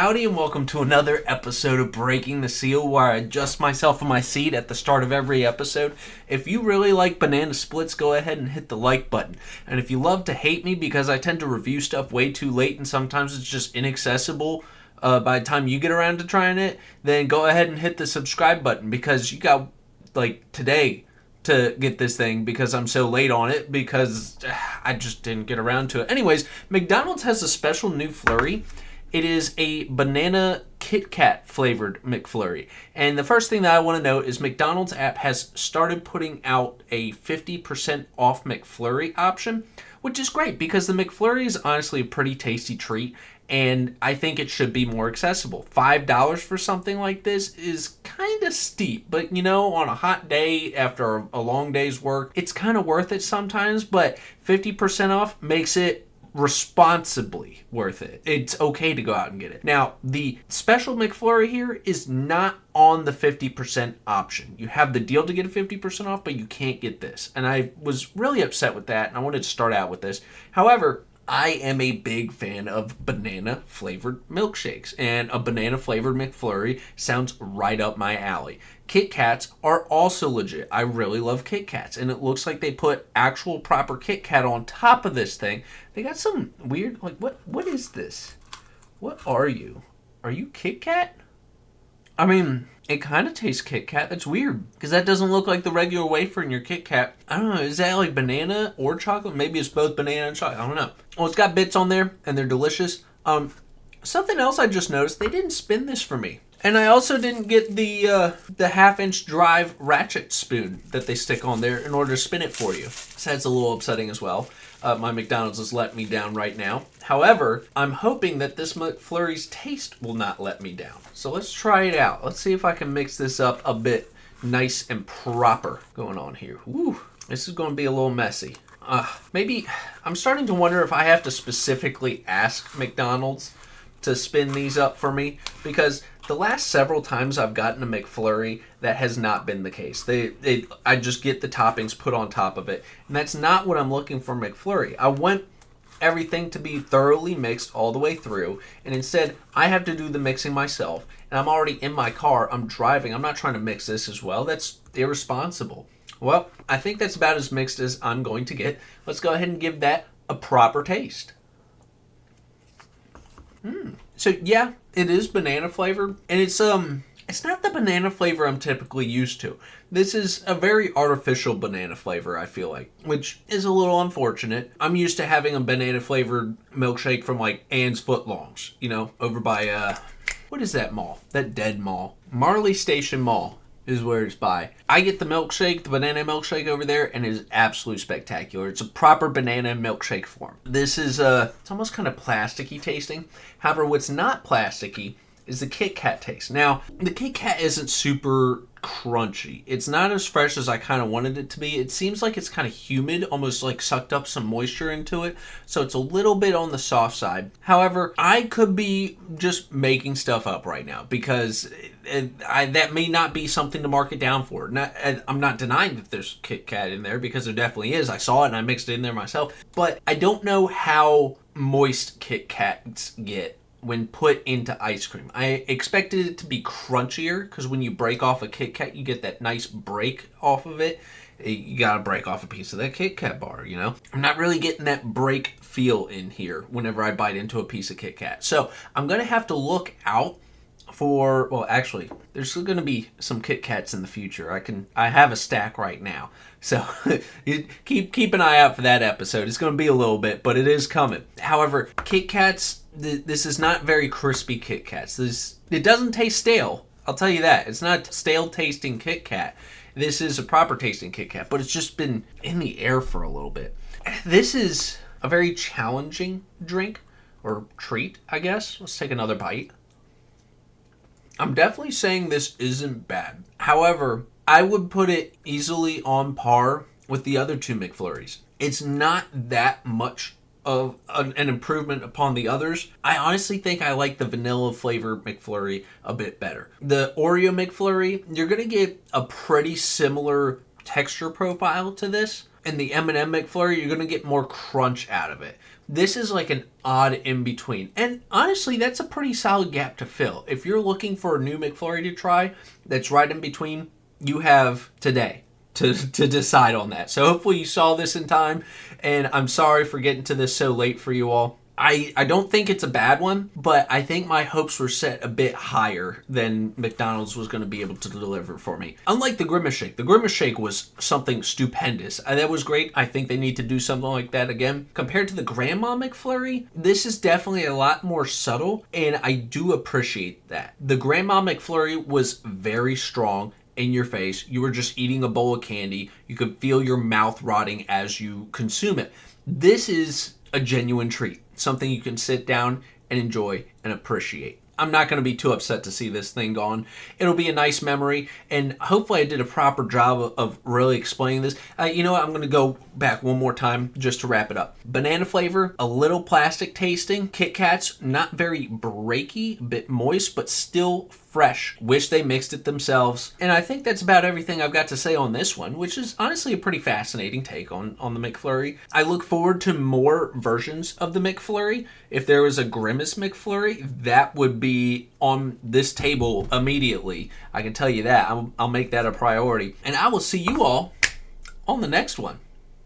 Howdy and welcome to another episode of Breaking the Seal, where I adjust myself in my seat at the start of every episode. If you really like banana splits, go ahead and hit the like button. And if you love to hate me because I tend to review stuff way too late and sometimes it's just inaccessible by the time you get around to trying it, then go ahead and hit the subscribe button because you got like today to get this thing because I'm so late on it because I just didn't get around to it. Anyways, McDonald's has a special new flurry. It is a banana KitKat flavored McFlurry. And the first thing that I want to note is McDonald's app has started putting out a 50% off McFlurry option, which is great because the McFlurry is honestly a pretty tasty treat and I think it should be more accessible. $5 for something like this is kind of steep, but you know, on a hot day after a long day's work, it's kind of worth it sometimes, but 50% off makes it responsibly worth it. It's okay to go out and get it. Now, the special McFlurry here is not on the 50% option. You have the deal to get a 50% off, but you can't get this. And I was really upset with that, and I wanted to start out with this. However, I am a big fan of banana flavored milkshakes, and a banana flavored McFlurry sounds right up my alley. KitKats are also legit. I really love KitKats, and it looks like they put actual proper KitKat on top of this thing. They got some weird, like, what is this? What are you? Are you KitKat? I mean, it kind of tastes KitKat. That's weird, because that doesn't look like the regular wafer in your KitKat. I don't know, is that like banana or chocolate? Maybe it's both banana and chocolate. I don't know. Well, it's got bits on there, and they're delicious. Something else I just noticed, they didn't spin this for me. And I also didn't get the half-inch drive ratchet spoon that they stick on there in order to spin it for you. So that's a little upsetting as well. My McDonald's has let me down right now. However, I'm hoping that this McFlurry's taste will not let me down. So let's try it out. Let's see if I can mix this up a bit nice and proper going on here. Woo, this is going to be a little messy. Maybe I'm starting to wonder if I have to specifically ask McDonald's to spin these up for me, because the last several times I've gotten a McFlurry, that has not been the case. I just get the toppings put on top of it, and that's not what I'm looking for McFlurry. I want everything to be thoroughly mixed all the way through, and instead I have to do the mixing myself, and I'm already in my car, I'm driving, I'm not trying to mix this as well. That's irresponsible. Well, I think that's about as mixed as I'm going to get. Let's go ahead and give that a proper taste. So yeah, it is banana flavored, and it's not the banana flavor I'm typically used to. This is a very artificial banana flavor, I feel like, which is a little unfortunate. I'm used to having a banana flavored milkshake from like Ann's Footlongs, you know, over by what is that mall? That dead mall. Marley Station Mall is where it's by. I get the milkshake, the banana milkshake over there, and it is absolutely spectacular. It's a proper banana milkshake form. This is it's almost kind of plasticky tasting. However, what's not plasticky is the KitKat taste. Now, the KitKat isn't super crunchy. It's not as fresh as I kind of wanted it to be. It seems like it's kind of humid, almost like sucked up some moisture into it, so it's a little bit on the soft side. However, I could be just making stuff up right now because that may not be something to mark it down for. I'm not denying that there's KitKat in there because there definitely is. I saw it and I mixed it in there myself, but I don't know how moist KitKats get when put into ice cream. I expected it to be crunchier because when you break off a KitKat, you get that nice break off of it. You gotta break off a piece of that KitKat bar, you know? I'm not really getting that break feel in here whenever I bite into a piece of KitKat. So I'm gonna have to look out for, well, actually, there's going to be some KitKats in the future. I have a stack right now. So keep an eye out for that episode. It's going to be a little bit, but it is coming. However, KitKats, this is not very crispy KitKats. It doesn't taste stale. I'll tell you that. It's not stale tasting KitKat. This is a proper tasting KitKat, but it's just been in the air for a little bit. This is a very challenging drink or treat, I guess. Let's take another bite. I'm definitely saying this isn't bad. However, I would put it easily on par with the other two McFlurries. It's not that much of an improvement upon the others. I honestly think I like the vanilla flavored McFlurry a bit better. The Oreo McFlurry, you're going to get a pretty similar texture profile to this. And the M&M McFlurry, you're going to get more crunch out of it. This is like an odd in between. And honestly, that's a pretty solid gap to fill. If you're looking for a new McFlurry to try that's right in between, you have today to decide on that. So hopefully you saw this in time, and I'm sorry for getting to this so late for you all. I don't think it's a bad one, but I think my hopes were set a bit higher than McDonald's was going to be able to deliver for me. Unlike the Grimace Shake. The Grimace Shake was something stupendous. That was great. I think they need to do something like that again. Compared to the Grandma McFlurry, this is definitely a lot more subtle, and I do appreciate that. The Grandma McFlurry was very strong in your face. You were just eating a bowl of candy. You could feel your mouth rotting as you consume it. This is a genuine treat. Something you can sit down and enjoy and appreciate. I'm not going to be too upset to see this thing gone. It'll be a nice memory, and hopefully I did a proper job of really explaining this. You know what? I'm going to go back one more time just to wrap it up. Banana flavor, a little plastic tasting. KitKats, not very breaky, a bit moist, but still fresh. Wish they mixed it themselves. And I think that's about everything I've got to say on this one, which is honestly a pretty fascinating take on the McFlurry. I look forward to more versions of the McFlurry. If there was a Grimace McFlurry, that would be on this table immediately. I can tell you that. I'll make that a priority. And I will see you all on the next one.